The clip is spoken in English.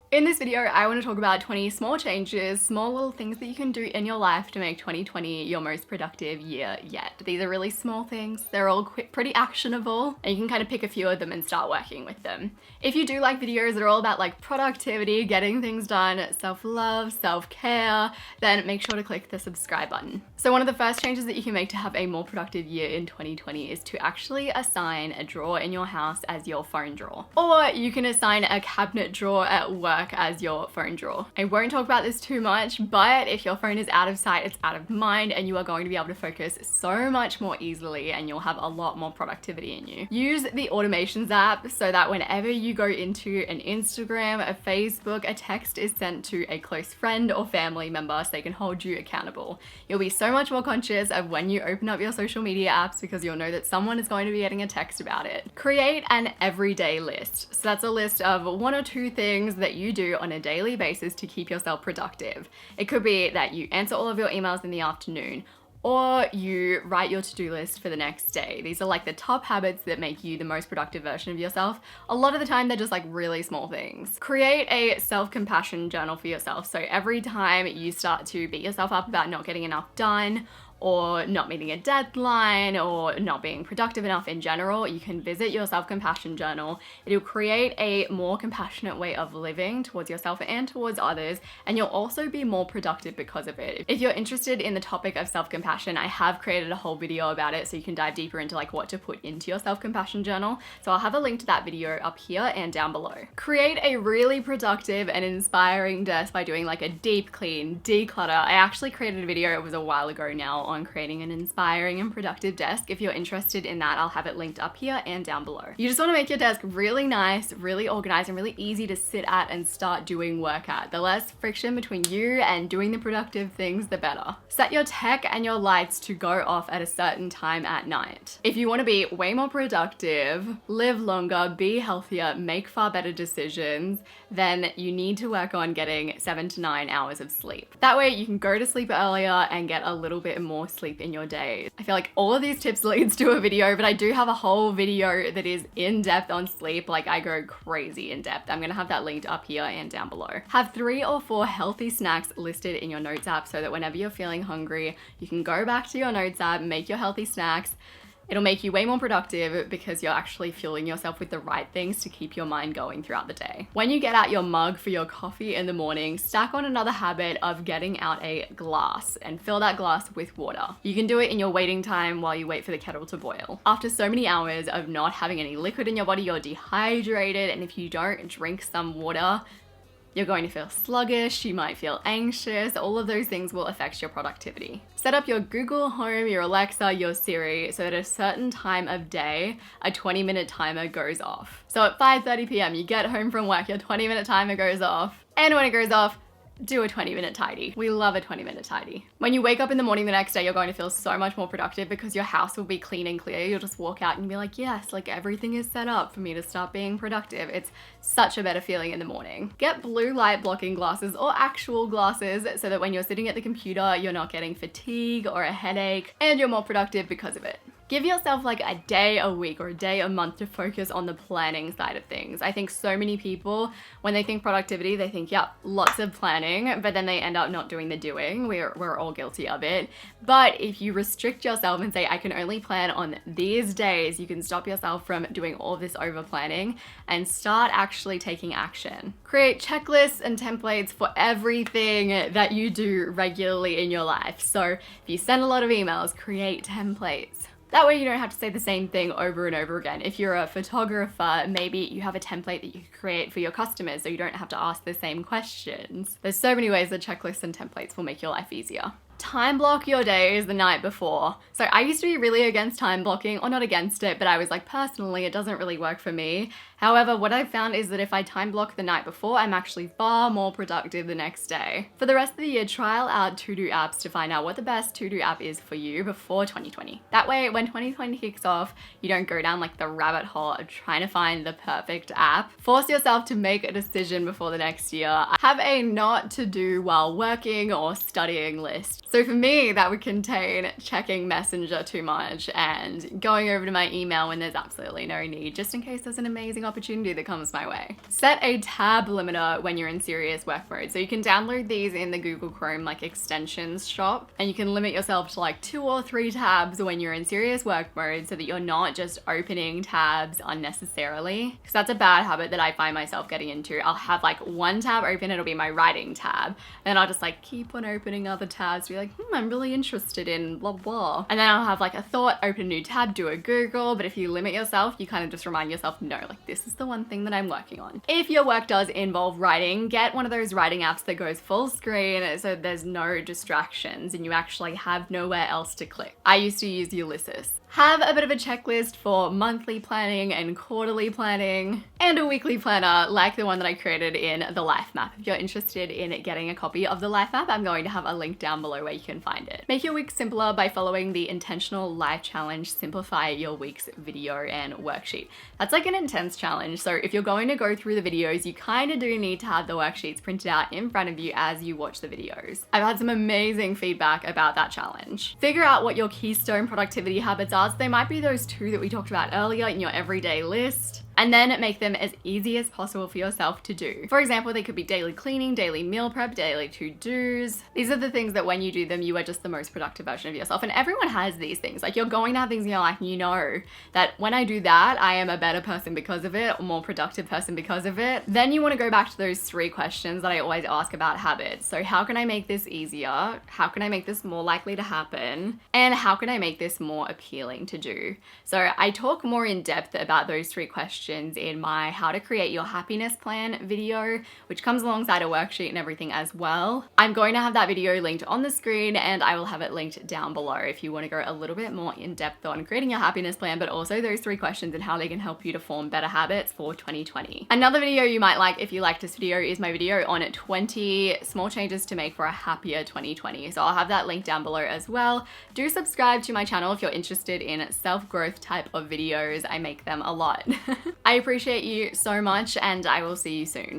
In this video, I want to talk about 20 small changes, small little things that you can do in your life to make 2020 your most productive year yet. These are really small things. They're all pretty actionable, and you can kind of pick a few of them and start working with them. If you do like videos that are all about like productivity, getting things done, self-love, self-care, then make sure to click the subscribe button. So one of the first changes that you can make to have a more productive year in 2020 is to actually assign a drawer in your house as your phone drawer. Or you can assign a cabinet drawer at work as your phone drawer. I won't talk about this too much, but if your phone is out of sight, it's out of mind, and you are going to be able to focus so much more easily, and you'll have a lot more productivity in you. Use the automations app so that whenever you go into an Instagram, a Facebook, a text is sent to a close friend or family member so they can hold you accountable. You'll be so much more conscious of when you open up your social media apps because you'll know that someone is going to be getting a text about it. Create an everyday list. So that's a list of 1 or 2 things that you do on a daily basis to keep yourself productive. It could be that you answer all of your emails in the afternoon, or you write your to-do list for the next day. These are like the top habits that make you the most productive version of yourself. A lot of the time, they're just like really small things. Create a self-compassion journal for yourself. So every time you start to beat yourself up about not getting enough done, or not meeting a deadline, or not being productive enough in general, you can visit your self-compassion journal. It'll create a more compassionate way of living towards yourself and towards others, and you'll also be more productive because of it. If you're interested in the topic of self-compassion, I have created a whole video about it so you can dive deeper into like what to put into your self-compassion journal. So I'll have a link to that video up here and down below. Create a really productive and inspiring desk by doing like a deep clean, declutter. I actually created a video, it was a while ago now, on creating an inspiring and productive desk. If you're interested in that, I'll have it linked up here and down below. You just want to make your desk really nice, really organized, and really easy to sit at and start doing work at. The less friction between you and doing the productive things, the better. Set your tech and your lights to go off at a certain time at night. If you want to be way more productive, live longer, be healthier, make far better decisions, then you need to work on getting 7 to 9 hours of sleep. That way you can go to sleep earlier and get a little bit more sleep in your day. I feel like all of these tips leads to a video, but I do have a whole video that is in depth on sleep. Like I go crazy in depth. I'm gonna have that linked up here and down below. Have 3 or 4 healthy snacks listed in your notes app so that whenever you're feeling hungry, you can go back to your notes app, make your healthy snacks. It'll make you way more productive because you're actually fueling yourself with the right things to keep your mind going throughout the day. When you get out your mug for your coffee in the morning, stack on another habit of getting out a glass and fill that glass with water. You can do it in your waiting time while you wait for the kettle to boil. After so many hours of not having any liquid in your body, you're dehydrated, and if you don't drink some water, you're going to feel sluggish, you might feel anxious, all of those things will affect your productivity. Set up your Google Home, your Alexa, your Siri, so that at a certain time of day, a 20-minute timer goes off. So at 5:30 p.m., you get home from work, your 20-minute timer goes off, and when it goes off, do a 20-minute tidy. We love a 20-minute tidy. When you wake up in the morning the next day, you're going to feel so much more productive because your house will be clean and clear. You'll just walk out and be like, yes, like everything is set up for me to start being productive. It's such a better feeling in the morning. Get blue light blocking glasses or actual glasses so that when you're sitting at the computer, you're not getting fatigue or a headache, and you're more productive because of it. Give yourself like a day a week or a day a month to focus on the planning side of things. I think so many people, when they think productivity, they think, yep, lots of planning, but then they end up not doing the doing. We're all guilty of it. But if you restrict yourself and say, I can only plan on these days, you can stop yourself from doing all of this over planning and start actually taking action. Create checklists and templates for everything that you do regularly in your life. So if you send a lot of emails, create templates. That way you don't have to say the same thing over and over again. If you're a photographer, maybe you have a template that you can create for your customers so you don't have to ask the same questions. There's so many ways that checklists and templates will make your life easier. Time block your days the night before. So I used to be really against time blocking, or not against it, but I was like, personally, it doesn't really work for me. However, what I've found is that if I time block the night before, I'm actually far more productive the next day. For the rest of the year, trial out to-do apps to find out what the best to-do app is for you before 2020. That way, when 2020 kicks off, you don't go down like the rabbit hole of trying to find the perfect app. Force yourself to make a decision before the next year. Have a not to do while working or studying list. So for me, that would contain checking Messenger too much and going over to my email when there's absolutely no need, just in case there's an amazing opportunity that comes my way. Set a tab limiter when you're in serious work mode. So you can download these in the Google Chrome like extensions shop, and you can limit yourself to like 2 or 3 tabs when you're in serious work mode so that you're not just opening tabs unnecessarily. Because that's a bad habit that I find myself getting into. I'll have like 1 tab open, it'll be my writing tab, and I'll just like keep on opening other tabs, be like, I'm really interested in blah blah. And then I'll have like a thought, open a new tab, do a Google. But if you limit yourself, you kind of just remind yourself, no, like this is the one thing that I'm working on. If your work does involve writing, get one of those writing apps that goes full screen so there's no distractions and you actually have nowhere else to click. I used to use Ulysses. Have a bit of a checklist for monthly planning and quarterly planning, and a weekly planner like the one that I created in the Life Map. If you're interested in getting a copy of the Life Map, I'm going to have a link down below where you can find it. Make your week simpler by following the Intentional Life Challenge Simplify Your Week's video and worksheet. That's like an intense challenge, so if you're going to go through the videos, you kind of do need to have the worksheets printed out in front of you as you watch the videos. I've had some amazing feedback about that challenge. Figure out what your keystone productivity habits are. So they might be those 2 that we talked about earlier in your everyday list, and then make them as easy as possible for yourself to do. For example, they could be daily cleaning, daily meal prep, daily to-dos. These are the things that when you do them, you are just the most productive version of yourself. And everyone has these things. Like, you're going to have things in your life and you know that when I do that, I am a better person because of it, or more productive person because of it. Then you want to go back to those 3 questions that I always ask about habits. So how can I make this easier? How can I make this more likely to happen? And how can I make this more appealing to do? So I talk more in depth about those 3 questions in my How to Create Your Happiness Plan video, which comes alongside a worksheet and everything as well. I'm going to have that video linked on the screen, and I will have it linked down below if you want to go a little bit more in depth on creating your happiness plan, but also those 3 questions and how they can help you to form better habits for 2020. Another video you might like if you like this video is my video on 20 small changes to make for a happier 2020. So I'll have that link down below as well. Do subscribe to my channel if you're interested in self-growth type of videos. I make them a lot. I appreciate you so much, and I will see you soon.